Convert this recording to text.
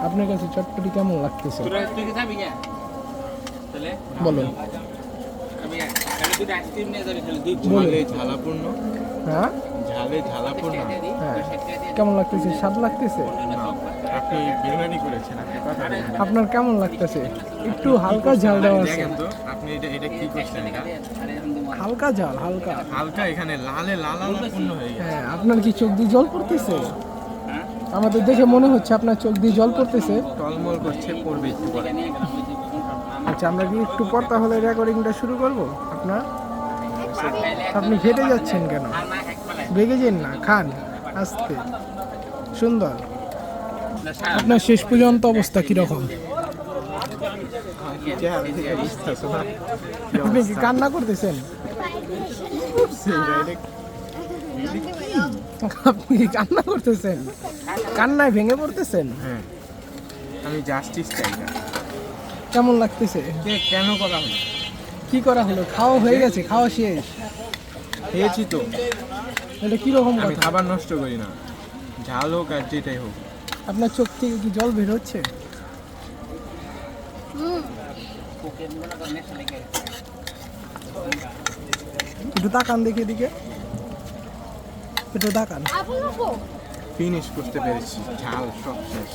আপনার কাছে চটপটি কেমন লাগতেছে বলুন। ঝালাপূর্ণ, হ্যাঁ ঝালে ঝালাপূর্ণ। হ্যাঁ, কেমন লাগতেছে? স্বাদ লাগতেছে? আপনি বিরিয়ানি করেছেন, আপনি কথা বলেন। আপনার কেমন লাগতেছে? একটু হালকা ঝাল দেওয়া আছে। দেখেন তো আপনি এটা কি করছেন? এটা হালকা ঝাল, হালকা হালকা, এখানে লালে লালাপূর্ণ হয়ে গেছে। হ্যাঁ, আপনার কি চোখ দিয়ে জল পড়তেছে? আমাদের দেখে মনে হচ্ছে আপনার চোখ দিয়ে জল পড়তেছে। টলমল করছে, পড়বে একটু পরে। আচ্ছা, আমরা কি একটু পর তাহলে রেকর্ডিংটা শুরু করব? আপনি ঘেটে যাচ্ছেন কেন? বেগে যান না, খান আস্তে, সুন্দর। আপনার শেষ পর্যন্ত অবস্থা কিরকম? আপনি কি কান্না করতেছেন? আপনি কি কান্না করতেছেন? কান্নায় ভেঙে পড়তেছেন? হ্যাঁ, আমি জাস্টিস চাই না। কেমন লাগতেছে? কেন করা হলো? কি করা হলো? খাওয়া হয়ে গেছে, খাওয়া শেষ। খেয়েছি তো। এটা কিরকম আমি কথা? খাবার নষ্ট করি না, ঝাল হোক আর যেটাই হোক। আপনার চোখ থেকে কি জল বের হচ্ছে? একটু তাকান দেখে দিকে, একটু তাকান। ফিনিশ করতে পেরেছি, ঝাল সব শেষ।